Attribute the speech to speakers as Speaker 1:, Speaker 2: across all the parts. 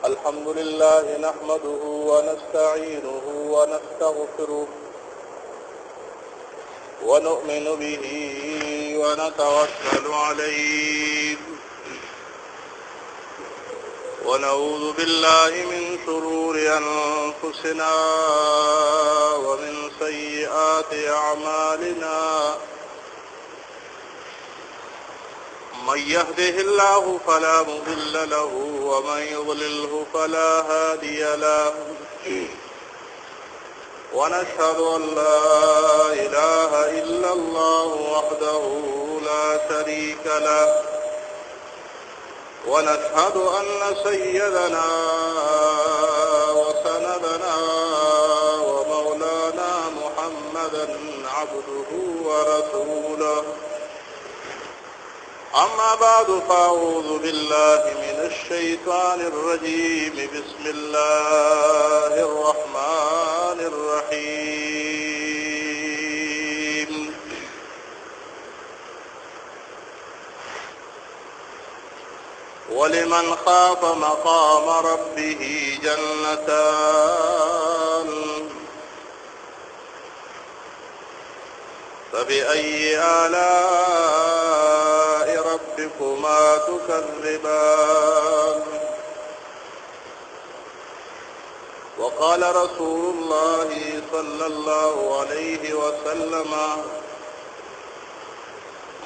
Speaker 1: الحمد لله نحمده ونستعينه ونستغفره ونؤمن به ونتوكل عليه ونعوذ بالله من شرور أنفسنا ومن سيئات أعمالنا من يهده الله فلا مضل له ومن يضلله فلا هادي له ونشهد أن لا إله إلا الله وحده لا شريك له ونشهد أن سيدنا وسندنا ومولانا محمدا عبده ورسوله أما بعد فأعوذ بالله من الشيطان الرجيم بسم الله الرحمن الرحيم ولمن خاف مقام ربه جنتان فبأي آلاء ربكما تكذبان وقال رسول الله صلى الله عليه وسلم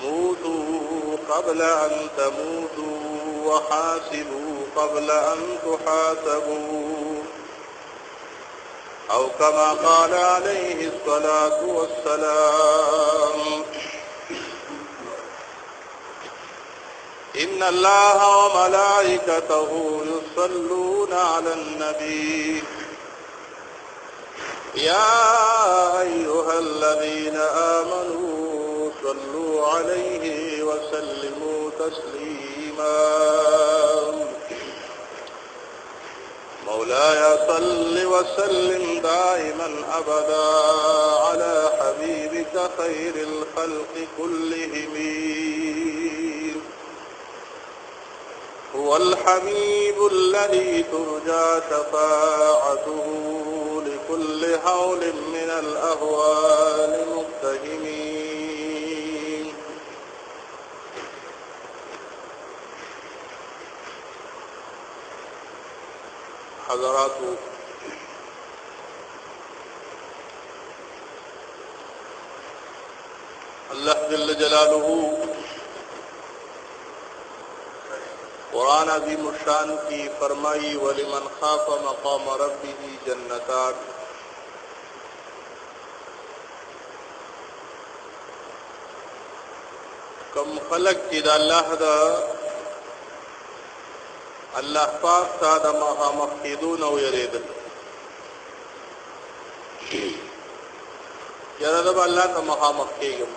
Speaker 1: موتوا قبل أن تموتوا وحاسبوا قبل أن تحاسبوا أو كما قال عليه الصلاة والسلام إن الله وملائكته يصلون على النبي يا أيها الذين آمنوا صلوا عليه وسلموا تسليما مولاي صل وسلم دائما أبدا على حبيبك خير الخلق كلهم هو الحبيب الذي ترجى شفاعته لكل هول من الأهوال مقتهمين حضرات اللہ جل جلالہ قرآن عظیم الشان کی فرمائی وَلِمَنْ خَافَ مَقَامَ رَبِّهِ جَنَّتَانِ کم خلق کی دا اللہ پاک تا دا مخامخ کیدون او یریدل یردب اللہ تا مخامخ کیگم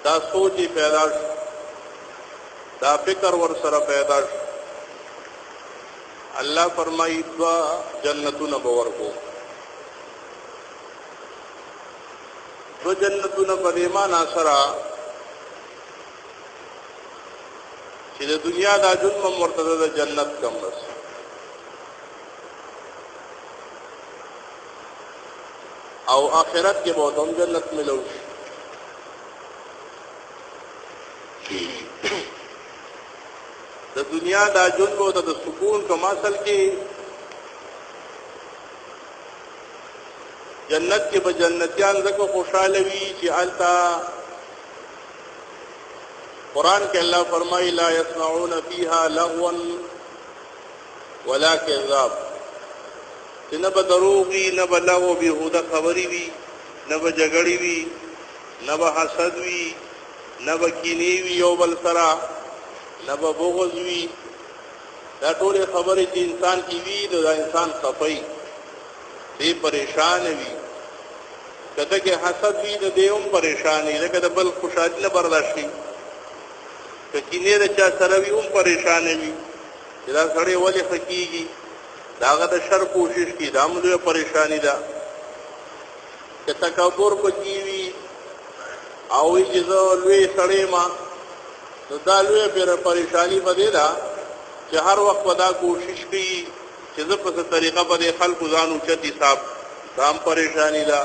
Speaker 1: دا سوچی پیدا دا فکر ور سره پیدا اللہ فرمائی دوا جنتون بورکو دو جنتون پدیمان آسرا چې د دنیا دا جنم مرتضی د جنت کم بس او آخرت کې به هم جنت ملو د دنیا دا جنم او د سکون کوم اصل کې جنت کې به جنتیان زکه خوشاله وي چې التا قرآن کے اللہ فرمائی لا يسمعون فيها لغوا ولا كذاب نہ دروغی نہ لغو بیہودہ خبری وی نہ جگڑی وی نہ حسد وی نہ کینی وی یو بل سرا نہ بغض وی دا ټول خبرې چې انسان کی وی دا انسان خفای دی پریشان وی کته کې حسد وی د دیوم پریشانی لکه د بل خوشاله نه برداشت کی کینه د چا سره وی هم پریشان وي دا سړی ولی خکېږي داغه د شر کوشش کی دا موږ پریشانی ده چې تکبر پکې وي او اجازه لوی سړی ما نو دا لویه پریشانی په دې ده چې هر وخت ودا کوشش کوي چې زه په څه طریقه باندې خلکو ځان اوچت حساب دام پریشانی ده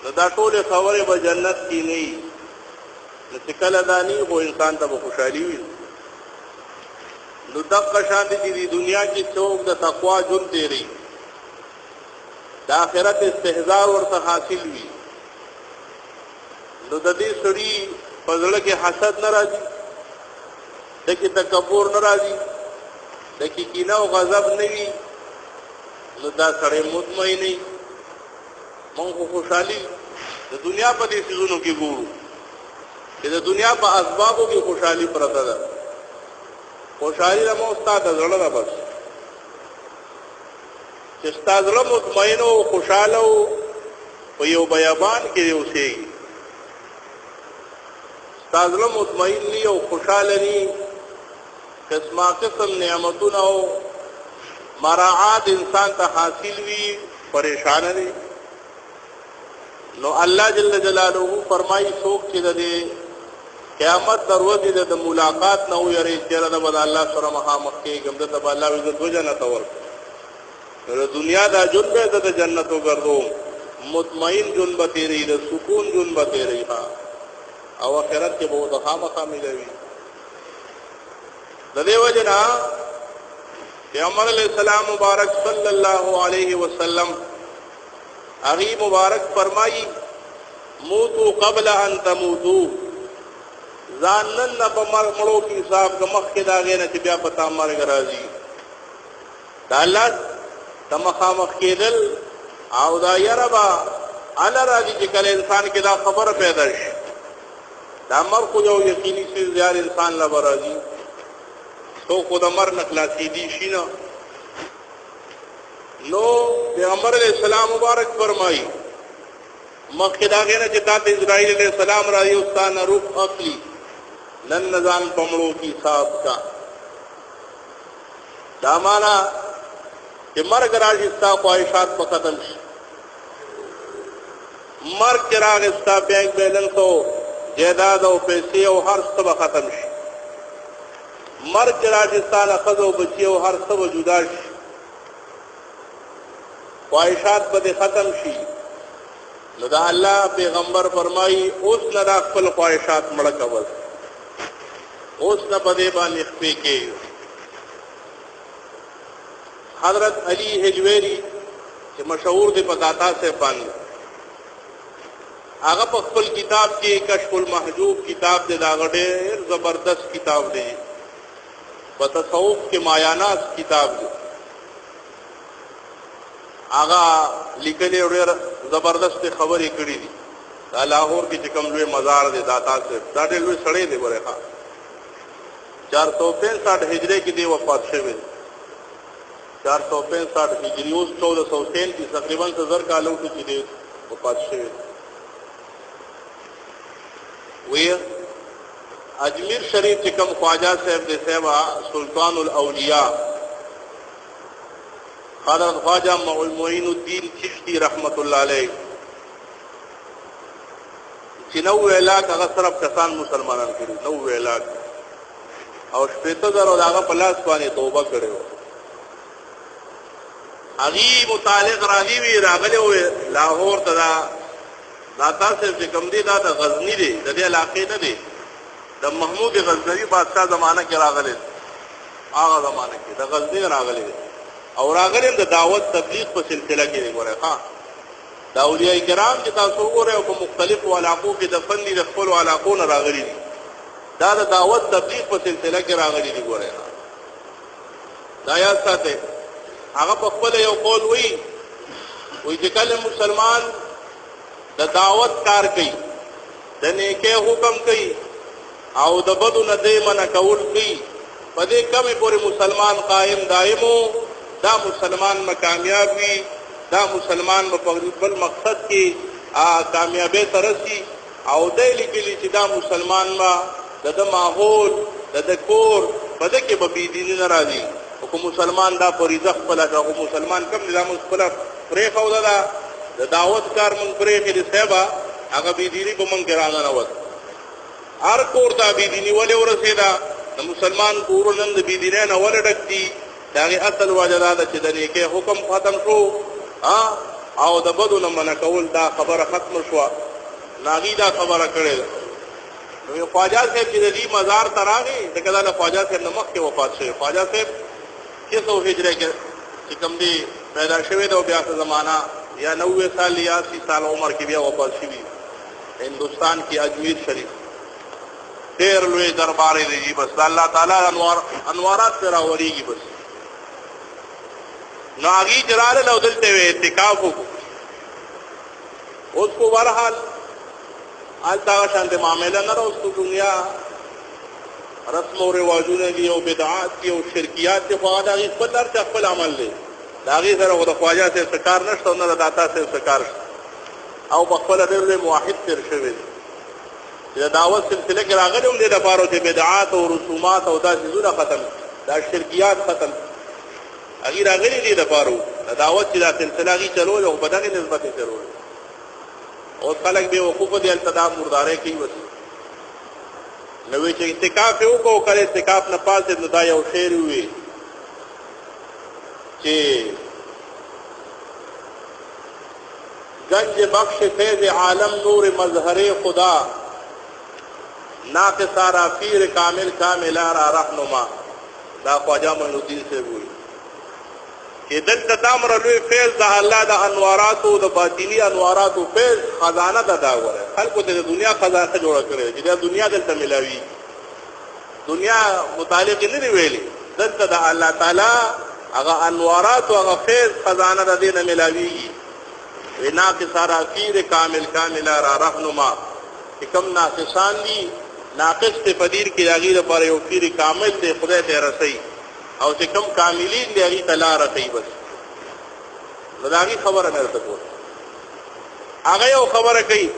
Speaker 1: نو دا ټول خبره به جنت کې نه وي نو چې کله دا نه خو انسان ته به خوشحالي وي نو دغه شان دي چې دنیا کې څوک د تقوا ژوند تیری د آخرت استحضار ورته حاصل وي نو د دې سړي په زړه کې حسد نه راځي دکې تکبر نه راځي دکې کینه او غضب نه وي نو دا سړی مطمئن نه مونږ خوشحالي د دنیا په دې څیزونو کې ګورو چې د دنیا په اسبابو کې خوشحالي پرته ده خوشحالي د مو استاد زړه ده بس چې استاد زړه مطمئن او خوشاله او په یو بیابان کې اوسېږي استاد زړه مطمئن نه او خوشاله نه قسمه قسم نعمتونه او مراعات انسان ته حاصل وي پریشان نه نو الله جل جلاله فرمایي څوک چې د قیامت دروازه د ملاقات نه ويري چې د الله سره مخامخ کېږي د الله عزت وجنه تور د دنیا د جون به د جنت وګرځو مطمئن جون به تیری د سکون جون به تیری او آخرت کې به د خامخا ملوي د دې وجنا پیغمبر علیہ السلام مبارک صلی الله علیه وسلم اغي مبارک فرمایي موتو قبل ان تموتو ځانن نه په مړو کې حساب د مخ کې دا غینه چې بیا پتا مرګ راځي دا الله تمخامخ کېدل او دا یربا انا راځي چې کله انسان کې دا خبره پیدا شي دا مرګ خو یو یقیني څه زیار انسان لا راځي تو خود امر نخلاصی دی شینا نو پیغمبر علیہ السلام مبارک فرمائی مخی داغینا چتا اسرائیل علیہ السلام راضی استان روح اقلی نن نظام پمڑوں کی صاحب کا دامانا کہ مرگ راجستا خواہشات پا ختم شی مرگ چراغستا بینک بیلنس ہو جیداد و پیسی و ہر سب ختم شی مرگ راجستان خز و بچی و هر سب جدا شي خواہشات بده ختم شي نو دا الله پیغمبر فرمایي اوس نه دا خپل خواہشات مړه کول اوس نه بده باندې خپې کې حضرت علی حجویری چې مشهور دی په داتا سے باندې هغه په خپل کتاب کې کشف المحجوب کتاب دی دا ډېر زبردست کتاب دی بتصوف کے مایانات کتاب دی آغا لیکلی ډېر زبردست خبرې کړې دي دا لاهور کې چې کوم لوی مزار دی داتا سے دا ډېر لوی سړی دی ورخه 465 هجری کې دی وفات شوی 465 هجری اوس 1433 تقریبا 1000 کال وروسته چې دی وفات شوی وی اجمیر شریف چې کوم خواجہ صاحب دې صاحب سلطان الاولیاء حضرت خواجہ معین الدین چشتی رحمت الله علیه چې 90 لاکھ هغه صرف کسان مسلمانان کړي 90 لاکھ او 70,000 هغه په لاس باندې توبه کړو هغه متعلق راغلی وی راغلی و لاهور ته دا تاسو چې کوم دی دا غزنی دی د دې علاقې نه دی د محمود غزنوی بادشاہ زمانہ کې راغلی هغه زمانہ کې د غزنی راغلی او راغلی د دعوت تبلیغ په سلسله کې وګوره ها دا اولیاء کرام چې تاسو وګورئ په مختلفو علاقو کې د فن د خپل علاقو نه راغلي دي دا د دعوت تبلیغ په سلسله کې راغلي دي ګوره دا یا ساته هغه په خپل یو قول وی چې کله مسلمان د دعوت کار کوي د نیکه حکم کوي او د بدو نه دی منع کول کوي په دې کمه پورې مسلمان قائم دائمو دا مسلمان کامیاب وي دا مسلمان په خپل مقصد کې کامیابی ترسي او دې لیکلي چې دا مسلمان ما د ماحول د کور په دې کې به بيدیني ناراضي او مسلمان دا فریضه خپل هغه مسلمان کم نظام خپل پرې خو دا د دعوت کار مونږ پرې کې صاحب هغه بيدیني به مونږ ګرانه نه وځي هر کور ته بيدینی ولې ورسېدا د مسلمان کورونه د بيدینه نه ولې ډک دي داغه اصل وجدا د چې د نیکه حکم ختم شو او د بدو نه منع کول دا خبره ختم شو ناغي دا خبره کړې نو خواجه صاحب چې د دې مزار تراغي د کله د خواجه صاحب نه مخکې وفات شوی خواجه صاحب 600 هجری کې چې کوم دی پیدا شوی دا بیا زمانہ یا 90 سال یا 80 سال عمر کې بیا وفات شوی هندوستان کې اجمیر شریف ډېر لوی دربار دی بس الله تعالی انوارات پر راوړيږي بس نو هغه جلاله لو دلته اعتکاف وکړو اوس کو ورحال آل دا شانت معاملہ نه اوس کو دنیا رسم او رواجونه دي او بدعات دي او شرکیات دي خو دا خپل در خپل عمل دي دا غي سره د خواجه سره سکار نشته نه د داتا سره سکار او بخپل ډېر موحد تر شوی دا دعوت سلسله کې راغلي هم د لپاره د بدعات او رسومات او داسې زونه ختم دا شرکیات ختم هغه راغلي دي د لپاره د دعوت چې د سلسله غي چلول او بدغه نسبت چلول او خلک به وقوف دي التدام مردارې کوي وس نو چې اعتکاف یو کو کړي اعتکاف نه پاسه نو دا یو شعر وي چې گنج بخش فیض عالم نور مظہر خدا ناقص رافیر کامل کامل را رهنما دا خواجہ معین الدین سے وی چې دلته تامر لوی فیض د الله د انوارات او د باطینی انوارات او فیض خزانه د داوره خلکو ته د دنیا خزانه جوړه کړې چې د دنیا دلته ملاوي دنیا متعلق نه دی ویلي دلته د الله تعالی هغه انوارات او هغه فیض خزانه د دینه ملاوي ناقص رافیر کامل کامل را رهنما کم ناقصان دي ناقص ته پدیر کې راغی د پر یو پیر کامل دی خدای ته رسي او چې کم کاملین دی هغه تعالی رسي بس وداغي خبره نه ورته کوي هغه یو خبره کوي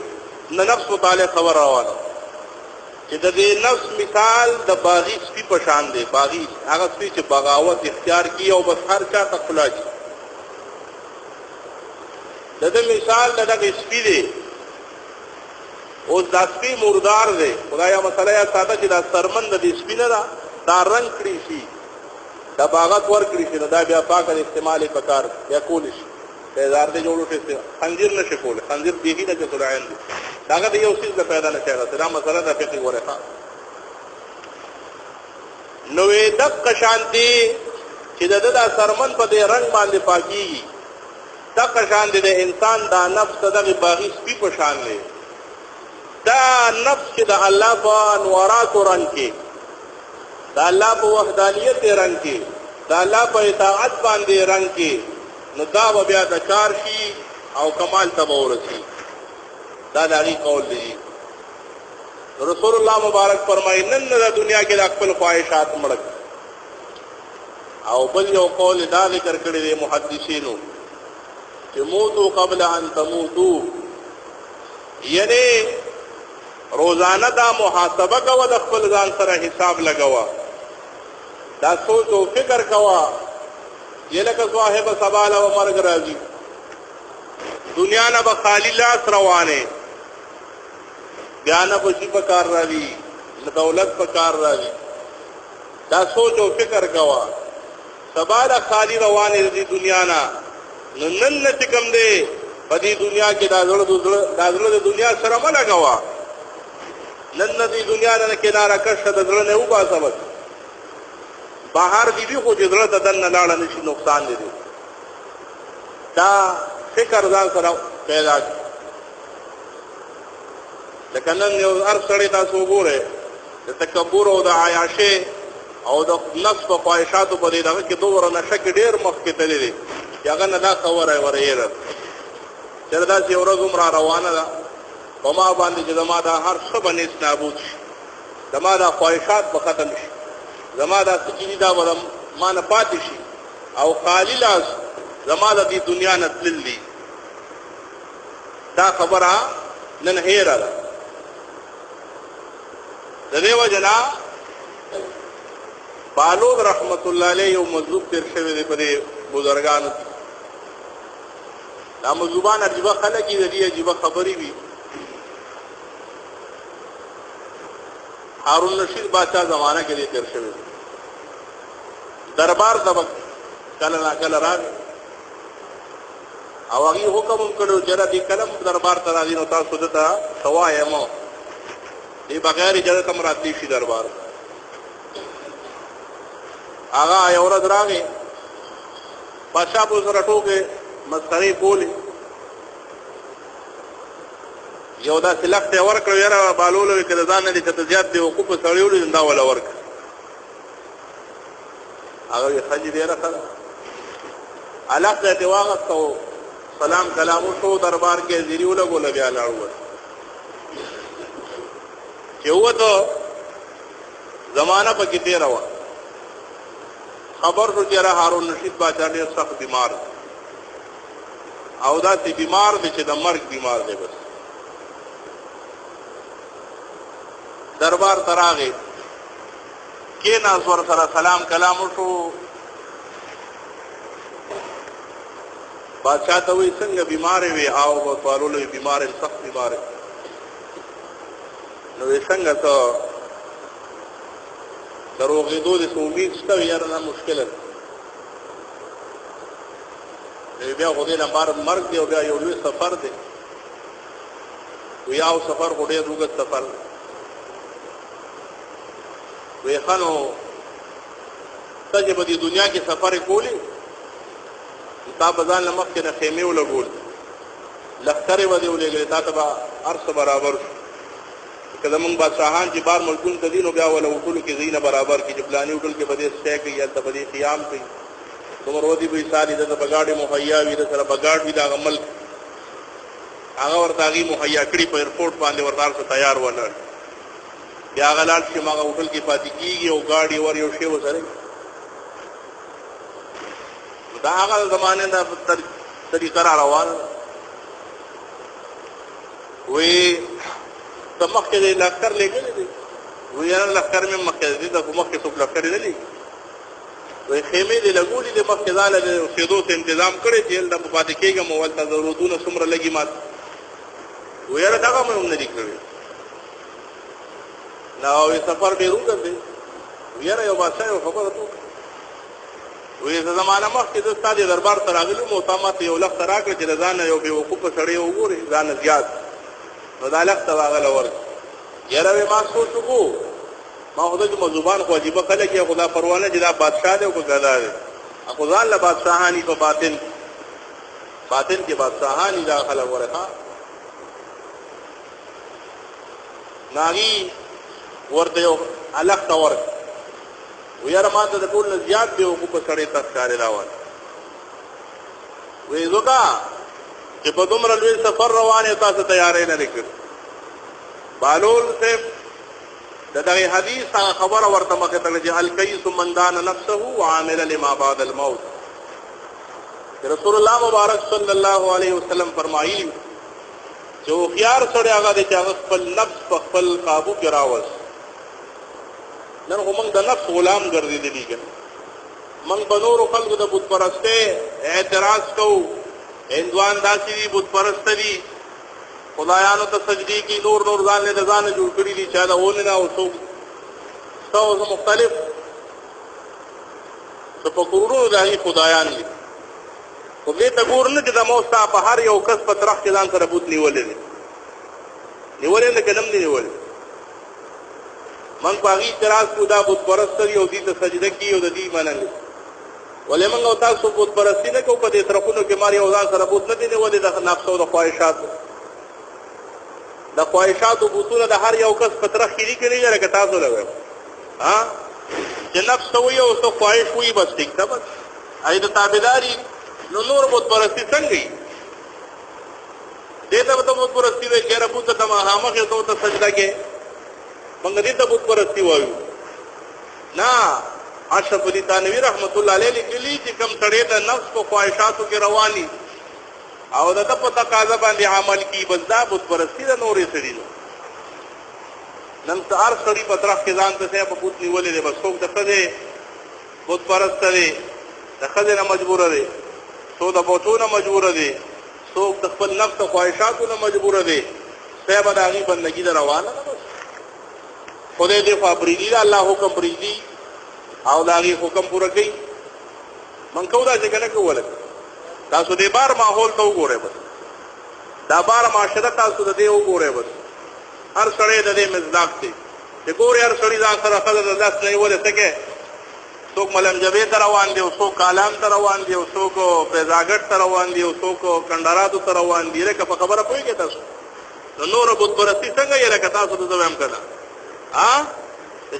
Speaker 1: نه نفس متعلق خبر روانه چې د دې نفس مثال د باغی سپي په شان دی باغی هغه سپي چې بغاوت اختیار کی او بس هر چا ته خلاصي دغه مثال دغه سپي دی او د سپي مردار دی خدایا مسله یا ساده چې دا سرمند د سپي نه دا رنگ کړی شي دا باغات ور کړی شي دا بیا پاک استعمال پکار یا کول شي هزار دې جوړو شي خنجر نشي کول خنجر دیږي نه چې سلعین دی داغه یو څه پیدا نه کېږي دا مسله د فقې ورخه نوې د قشانتی چې د سرمن په دې رنگ باندې پاکيږي دا قشان دي د انسان دا نفس دغه باغی سپي په شان دی دا نفس چې د الله په انوارات رنگ کې دا الله په وحدانیت رنگ کې دا الله په اطاعت باندې رنگ کې نو دا بیا د کار شي او کمال تبورسي دا دغه قول دی رسول الله مبارک فرمایي نن د دنیا کې د خپل خواهشات مړک او بل یو قول دا ذکر کړی دی محدثینو چې موتو قبل ان تموتو یعنی روزانه دا محاسبه کوه د خپل ځان سره حساب لګوه دا سوچ او فکر کوه یلکه صاحب سبال او مرګ راځي دنیا نه به خالی لاس روانه بیا نه به شي په کار راځي نه دولت په کار راځي دا سوچ او فکر کوه سبال خالی روانه دي دنیا نه نن نه کوم دی په دې دنیا کې دا زړه د دنیا سره ملګوا نن دې دنیا نه کناره کښه د زړه نه وباسه بهر دی خو چې زړه ته دنه لاړ نشي نقصان دی دا فکر ځان سره پیدا لکه نن یو هر سړی تاسو وګورئ د تکبر او د عیاشۍ او د نفس په خواهشاتو په دې دغه کې دومره نشه کې ډېر مخکې تللی دی هغه نه دا خبره ورېره چې داسې یو ورځ عمره روانه ده په ما باندې چې زما دا هر څه به نیست نابود شي زما دا خواهشات به ختم شي زما دا څه چې دي دا به ما نه پاتې شي او خالي لاس زما د دې دنیا نه تللی دا خبره نن هېره ده د دې وجه نه بالود رحمت الله علیه یو مذهب تیر شوی دی په دې بزرګانو دا مذهبان عجیبه خلک دي عجیبه خبرې وي هارون رشید بادشاہ زمانہ کې دې تیر شوی دربار ته کله نا کله راغی او هغه حکم کړو چې را دې کلم دربار ته راځي نو تاسو دته سوای مو دې بغیر اجازه تم راتلی شي دربار هغه یو ورځ راغی بادشاہ په سره ټوکې مسخرې کولې یو دا سلخت ورکړو یاره بالولو کړه ځان نه چې زیات دی وقوف سړیولې دا ولا ورک هغه خځې دی راخله علاقه دی واغستو سلام کلام وشو دربار کې زیری ولګول بیا لاړو چې وته زمانہ په کې تیر و خبر شو چې هارون رشید بادشاہ ډېر سخت بیمار او دا چې بیمار دی چې د مرګ بیمار دی بس دربار تراغه کې ناس ور سره سلام کلام وشو بادشاہ ته وی څنګه بیمار وي او وطالو بیمار سخت بیمار نو څنګه ته دروغې دوه د امید شته یاره نه مشکل ده بیا خو دې نه بار مرګ دی او بیا یو لوی سفر دی ویا او سفر خو ډېر اوږد سفر وی خانو ته چې په دې دنیا کې سفر کولی تا بزان لمخ کې نه خیمه ولګول لختره و دې ولګل تا ته ارس برابر کله موږ بادشاہان چې بار ملکون ته دینو بیا ولا وټول کې زینه برابر کې جبلانی وټول کې بده سټه کې یا ته بده قیام کوي کومر ودی به سالي د بغاړي مهیا وی د سره بغاړ وی د عمل هغه ورته غي مهیا کړی په ایرپورټ باندې ورتار سره تیار ولر بیا غلال چې ماغه وټول کې پاتې کیږي او گاډي ور یو شی وسره دا هغه زمانه دا طریقه را روان وی تمخ کې لخر لګل دي وی انا لخر مې مخ کې دي د مخ کې څوک لخر نه لګي وی خیمه دې لګولې د مخ کې ځاله د سیدو ته تنظیم کړی چې د پاتې کېږي مول ته ضرورتونه څومره لګي مات وی انا دا کوم نه لیکوي نو سفر ډیر وګورئ وی انا یو باسه یو خبره ته وی زمانہ مخ کې د ستاسو دربار ته راغلو موتامات یو لخت راکړ چې ځان یو به وقوف سړی وګوري ځان زیات نو دا لخت واغله ورک یاره ما سوچو ما خدای د مزوبان خو عجیب خلک یې خدا پروانه چې دا بادشاہ دی او غدا دی اخو ځان له بادشاہانی په باطن کې بادشاہانی داخله ورخه ناغي ورته یو الخت ورک ویاره ما ته د ټول زیات دی او په سړی تاسو راوړ وې زوکا چې په دومره لوی سفر روانه تاسو تیارې نه لیکل بالول سے دغه حدیث خبر ورته مخه ته چې الکیس من دان نفسه وعامل لما بعد الموت رسول الله مبارک صلی الله علیه وسلم فرمایي چې خيار سره هغه د خپل نفس په خپل قابو کې راوځي نن موږ د نفس غلام ګرځېدلي ګل موږ په نورو خلکو د بت پرسته اعتراض کوو هندوان داسې دي بت پرست دي خدایانو ته سجدي کوي نور ځان له ځان جوړ کړی دي چې دا ونه نه او څو مختلف څه په کورونو دایي خدایان دي خو دې ته ګور نه چې د موستا په هر یو کس په طرف کې ځان سره بوت نیولې نه کلم نیولې من باغی اعتراض کو دا بت پرست دی او دې ته سجده کوي او د دې منل ولې موږ او تاسو بت پرستی نه کوو په دې طرفونو کې ماري او ځان سره بوت نه دی ولې د نفس او د خواهشات بوتونه د هر یو کس په طرف کې لري لکه تاسو لوي ها چې نفس وي او څه خواهش وي بس ټیک ده بس اې د تابعداري نور بت پرستی څنګه دې ته بت پرستی وي چې رب ته ما هغه ته سجده کې منګ دې ته بت پرستی وایو نه اشرف علي تانوی رحمت الله علیه لیکلي چې کوم سړی د نفس په خواهشاتو کې رواني او د په تقاضا باندې عمل کی بزدا بت پرستی د نورې سړي نن هر سړي په طرف کې ځان ته په بت نیولې ده بس څوک د خدای بت پرست دی د خدای نه مجبور دی څوک د بوتونه مجبور دی څوک د خپل نفس خواهشاتو نه مجبور دی سبا د هغه بندګي د روانه خدای دې فابریدي دا الله حکم پریدي او دا غي حکم پوره کوي من کو دا څنګه نه کوله تاسو دې بار ماحول ته وګورئ بس دا بار معاشره تاسو دې وګورئ بس هر سړی د دې مزداق دی چې ګوري هر سړی دا سره خلک لاس نه وله سکے څوک ملم جبې ته روان دي او څوک کالام ته روان دي او څوک پیزاګټ ته روان دي او څوک کندراتو ته روان دي لکه په خبره پوهیږئ تاسو نو نور بت پرستی څنګه یې لکه تاسو ته زم کړه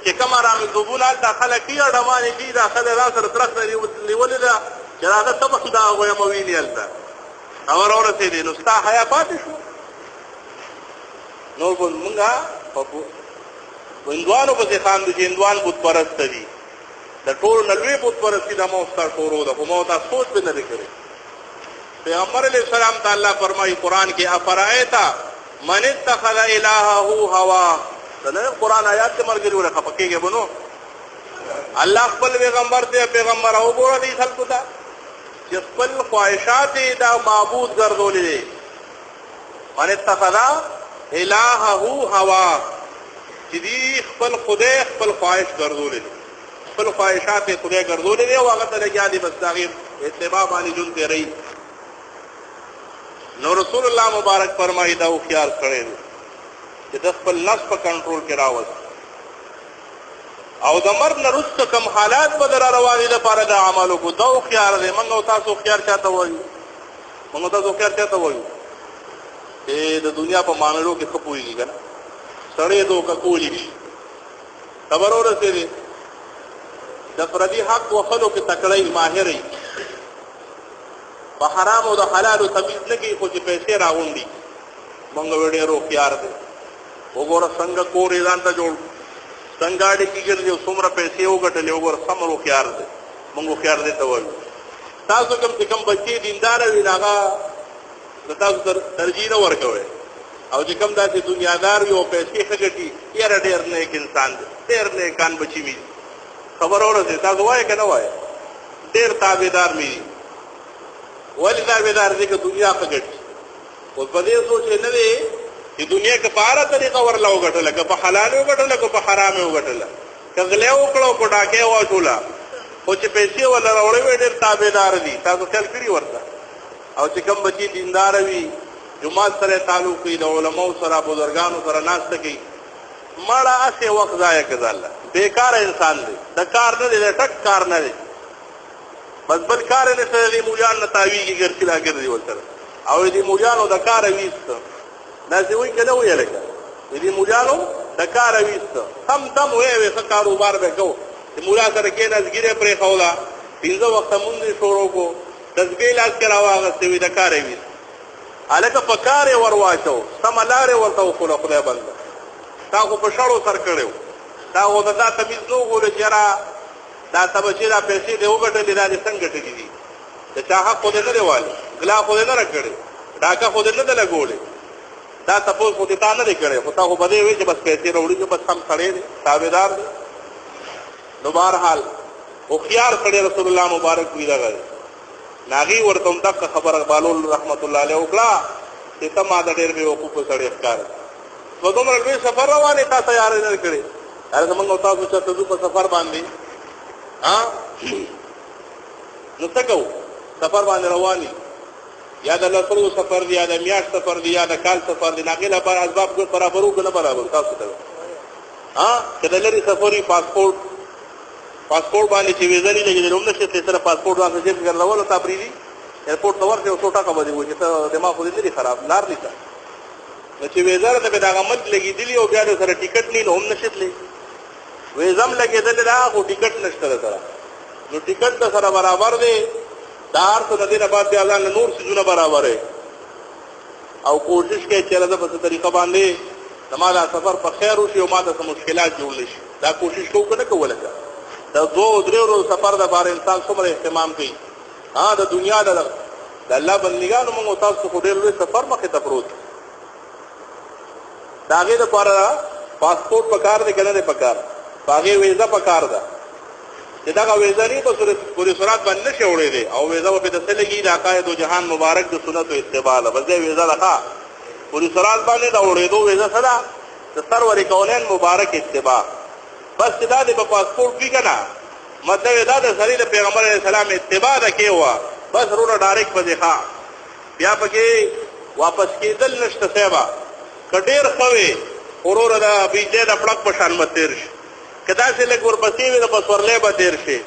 Speaker 1: چې کوم رامي دوبونه د خلک یې اډمانې دي دا خلک را سره ترخ نیولې ده چې هغه تبخ دا غوې موینې الته اور اورته نو ستا حیا پاتې شو نو مونږه په وندوانو په ځان د هندوان بت پرست دي د ټول نلوي بت پرستی د موستا شروع ده کومه تاسو سوچ به نه کړی پیغمبر علیہ السلام تعالی فرمایي قران کې افرایتا من اتخذ الهه هوا دا قران آیات کې مرګ لري خپکیږي بنو الله خپل پیغمبر ته پیغمبر او ګور دي خلکو ته چې خپل خواهشات دا معبود ګرځولې من اتخذ الهه هوا چې دی خپل خدای خپل خواهش ګرځولې خپل خواهشات خدای ګرځولې او هغه ته لګیا دي بس داغه اتباع باندې جون کوي نو رسول الله مبارک فرمایي دا خيار کړی چې د خپل نفس په کنټرول کې راوځي او د مرګ نه وروسته کوم حالات بدل رواني لپاره د عملو کو دا خيار دی موږ تاسو خيار چاته وایو موږ تاسو خيار چاته وایو چې د دنیا په معاملو کې خپويږي کنه سړی دوه کولی خبر اورته د پردي حق وخلو کې تکړه ماهر په حرام او د حلال تمیز نه کوي خو چې پیسې راغونډي مونږ وړي رو خيار دي وګوره څنګه کور اعلان ته جوړ څنګه اړ کېږي څومره پیسې وګټلې وګوره سمرو خيار دي مونږ خيار دي ته وایو تاسو کوم بچي دیندار وي هغه تاسو ترجیح نه ورکوي او چې کوم داسې دنیادار وي او پیسې خګټي یې ډېر نیک انسان دی ډېر نیکان بچي وي خبر اورئ تاسو وایي کنه وایي ډېر تابعدار مي ولی تابعدار دي که دنیا خګټي او په دې سوچ نه دی چې دنیا کې پاره طریقه ورلا وګټل که په حلال وګټل که په حرام وګټل کغله وکړو په ډاکه واچولا خو چې پیسې ولا راوړې ډېر تابعدار دي تاسو خیال کړی ورته او چې کوم بچي دیندار وي جماعت سره تعلق کوي د علماو سره بزرګانو سره ناشته کوي مړه اسه وخت ضایع کړل بیکار انسان دی د کار نه دی ټک کار نه دی بس بل کار نه سره دی مولیان نه تاویږي ګرځلا ګرځي ولته او دې مولیانو د کار ویست نه دی وی کله وی لکه دې مولیانو د کار ویست هم دم وې کاروبار به کو چې مولا سره کې نزګيره پرې خولا پینځه وخت مونږ شروع کو تسبیح لاس کرا واغسته وی د کار ویست الکه په کار ورواچو سملاره ورته خو خدای بند تا خو په شړو سر کړو دا و دا تمیز نو غوړي چې را دا تبچې دا پیسې دی وګټلې دا څنګه ټټې دي چې چا حق خو دې نه دیواله غلا خو دې نه راکړي ډاکا خو دې نه لګولې دا تاسو خو دې تا نه کړې خو تا خو بده وي چې بس پیسې وروړي چې بس هم خړې دي تابعدار دي نو بهرحال او خيار کړي رسول الله مبارک وی راغی ناغي ورته تک خبر بالول رحمت الله علیه وکړه چې تما د ډېر به وقوف سره ښکار وګوره لوی سفر روانه تا تیار نه کړي هغه موږ تاسو چې تاسو په سفر باندې نو تکو سفر باندې رواني یا د لسرو سفر دی یا د میاشت سفر دی یا د کال سفر دی ناګله پر اسباب کو برابرو کنه برابر تاسو ته کله لري سفري پاسپورت باندې چې ویزا نه لګیدل هم نشته سره پاسپورت باندې چې ګرځول تا پریدي ایرپورټ ته ورته 100 ټکا باندې وځي ته دماغ خو دې خراب لار لیکه نو چې ویزا ته به دا عمل لګیدلی او بیا سره ټیکټ نه هم نشته ویزم لګیدل دا خو ټیکټ نشته سره نو ټیکټ سره برابر دی دار څه دینه بعد بیا ځان نور سيزونه برابر ہے او کوشش کوي چې راځه په طریقه باندې زموږه سفر په خیر او شی او ماته سم مشکلات جوړ نشي دا کوشش کوو نه کوله دا 2-3 ورځې سفر د بار انسان څومره اهتمام کوي د دنیا د الله بندګانو موږ تاسو خو ډېر لوی سفر مخه ته پروت داګه د لپاره پاسپورت پکار دی کنه نه پکار باغې ویزا پکار ده چې دا ویزا نه په پوری سرعت باندې نشي وړې دي او ویزا په دسه لګي د عقاید او جهان مبارک د سنت او اتباع له بځای ویزا لخوا پوری سرعت باندې دا وړې دوه ویزا سره سرور کونین مبارک اتباع بس دا د پاسپورت وی کنه مطلب دا د سړي د پیغمبر علیه السلام اتباع د کېوا بس رونه ډایرکټ په ځخه بیا پکې واپس کېدل نشته سیبا کډیر خوي اورور دا بیجه د پړک په شان متیر شي کدا چې لګ ورپسې وي د پسورلې به تیر شي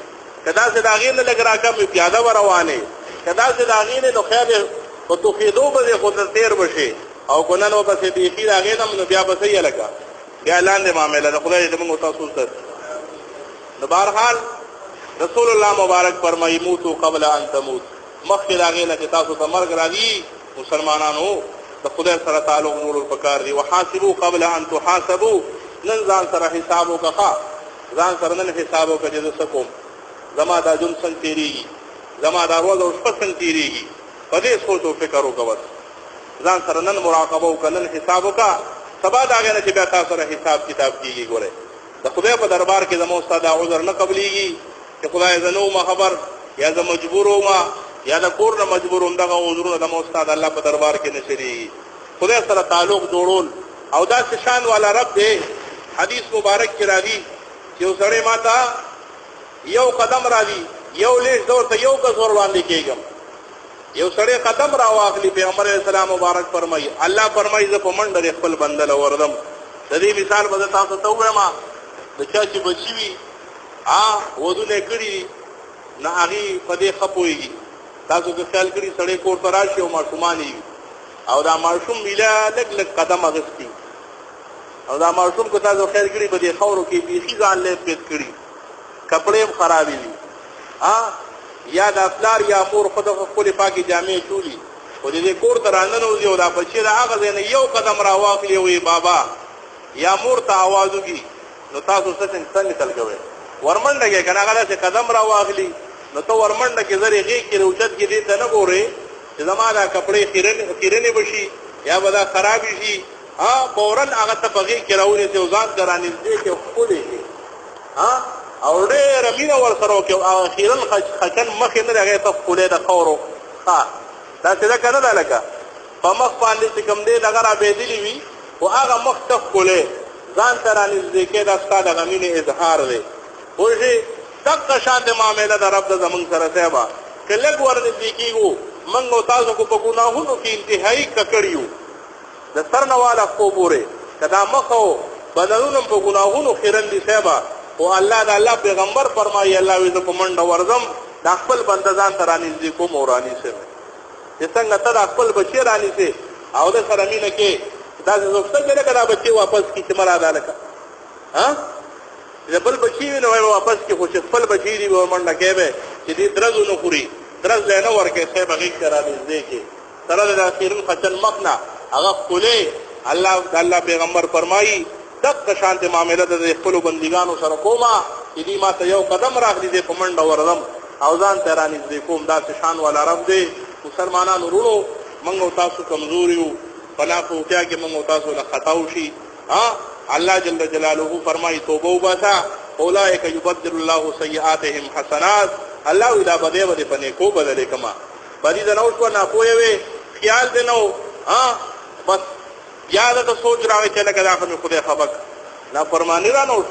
Speaker 1: کدا چې دا غین لګ راکم پیاده روانه کدا چې دا غین نو خیر په توفیدو به خود تیر بشي او کنن و پسې بیخي دا غین نو بیا به صحیح لګا بیا لاندې معاملې د خدای دې موږ تاسو سره نو بهرحال رسول الله مبارک فرمایي موتو قبل ان تموت مخکې دا غین چې تاسو ته مرګ راځي مسلمانانو د خدای سره تعلق نور پکار دي وحاسبوا قبل ان تحاسبوا نن ځان سره حساب وکړه ځان سره نن حساب وکړه چې سکوم زما دا جون څنګه تیریږي زما دا ورځ او شپه څنګه تیریږي په دې سوچ او فکر وکړه ځان سره نن مراقبه وکړه نن حساب وکړه سبا دا غنه چې بیا تاسو سره حساب کتاب کیږي ګوره د خدای په دربار کې زموږ استاد عذر نه قبليږي چې خدای زنو ما خبر یا ز مجبور ما یا د کور نه مجبور هم دغه عذرونه د مو استاد الله په دربار کې نشري خدای سره تعلق جوړول او دا شان والا رب دی حدیث مبارک کې راځي چې وسړی ماته یو قدم راځي یو لیش دور ته یو کس ور باندې کېږم یو سړی قدم را واخلي پیغمبر اسلام مبارک فرمایي الله فرمایي ز په منډه خپل بندل وردم د دې مثال به تاسو ته وایم د چا چې بچي وي ودونه کړی نه هغه په دې خپويږي تاسو که خیال کړی سړی کور ته راشي او ماشومان او دا ماشوم میلا لګ لګ قدم اغستی او دا ماشوم کو تاسو خیال کړی په دې خورو کې بیخي ځان له پیټ کړی کپڑے خرابې دي یا د افلار یا مور خود خپل پاکي جامې چولی او دې کور ته راننوځي او دا بچی دا هغه نه یو قدم را واخلي وي بابا یا مور ته आवाज وکي نو تاسو څنګه تل کوي ورمنډه کې کنه هغه چې قدم را واخلي نو ته ورمنډه کې زری غي کې روچت کې دې ته نه ګوري چې زماده کپڑے خیرنه بشي یا ودا خراب شي فورن هغه ته بغي کې راوړي ته ځان درانې دې کې خپلې او ډېر مینه ور سره کې اخیرا خچن مخ نه راغی ته خپلې د خورو دا څه کنه دا لکه په مخ باندې کوم دې لګرا بيدلی وي او هغه مخ ته خپلې ځان درانې دې کې دا ستاسو د غمینه اظهار دی ورشي دغه شان د معاملې د رب د زمون سره سبا کله ورنږدې کیږو منغو تاسو کو په ګناهونو کې انتهایی ککړیو د سرنواله کو بوره کدا مخو بدلونو په ګناهونو خیرن دي سبا او الله د الله پیغمبر فرمایي الله وي په منډه ورزم د خپل بندگان ترانی دي کوم اورانی سي چې څنګه ته خپل بچی رانی سي او د سره مینه کې دا زوښته کې کدا بچی واپس کی چې مراد الکا بل بچی نو واپس کی خو خپل بچی دی منډه کې به چې دې درزو نو خوري درز نه ورکه سه بغي کرا دې کې سره د اخیرن خچن مخنا هغه خله الله پیغمبر فرمایي دغه شانته معاملې د خپل بندګانو سره کومه چې دې ما ته یو قدم راغلي دې په منډه ورلم او ځان ترانی دې کوم دا شان والا رب دې مسلمانانو ورو منغو تاسو کمزوریو فلا پوتیا کې منغو تاسو له خطاو شي الله جل جلاله فرمایي توبه وباسا اولئک یبدل الله سیئاتهم حسنات الله اذا بده بده پنه کو بدلې کما بری د نو شو نه پوي خیال دې نو بس یاد ته سوچ راوي چې لکه دا خدای خبر نا فرمانی را نو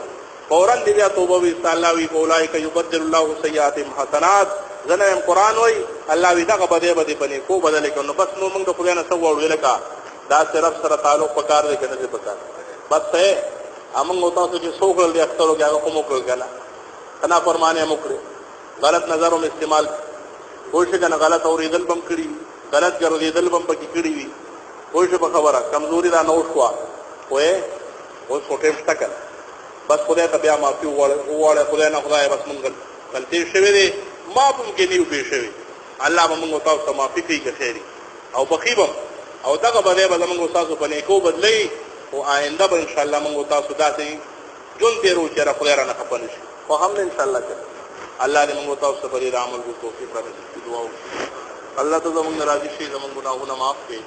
Speaker 1: فورن دې توبه وی الله وی اولئک یبدل الله سیئاتهم حسنات زنه قرآن وی الله وی دا بده بده پنه کو بدلې کنه بس نو موږ د خدای نه سو وړو لکه دا صرف سره تعلق پکار دې کنه دې پکار بس ہے امنګ وتا چې سوګل دې اخترو کې هغه کوم کړل کنه کنا فرمانه مکړه غلط نظرونو استعمال کوشش کنه غلط اوریدل بم کړی غلط ګرځیدل بم پکې کړی وی کوشش په خبره کمزوري دا نو شو وې اوس کوټه مستقل بس خدای ته بیا معافي وواړه خدای نه خدای بس مونږ غلطي شوی دی ما په کې نیو به شوی الله به موږ تاسو معافي کوي که خیری او بخیبم او دغه باندې به موږ تاسو په نیکو بدلی او آینده به ان شاء الله موږ تاسو داسې جون تیرو چې را خدای را نه خپل شي خو هم ان شاء الله کوي الله دې موږ تاسو په دې عمل کو توفیق راکړي دعا الله ته زموږ راضي شي زموږ ګناهونه معاف کړي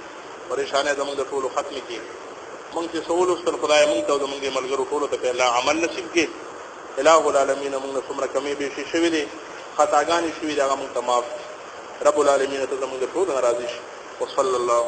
Speaker 1: پریشانه زموږ د ټولو ختم کړي موږ چې سوال وستل خدای موږ ته زموږ ملګرو ټولو ته الله عمل نصیب کړي الہ العالمین موږ څومره کمی به شي شوی دي خطاګانی شوی دي هغه موږ ته معاف رب العالمین ته زموږ ټولو راضي شي وصلی الله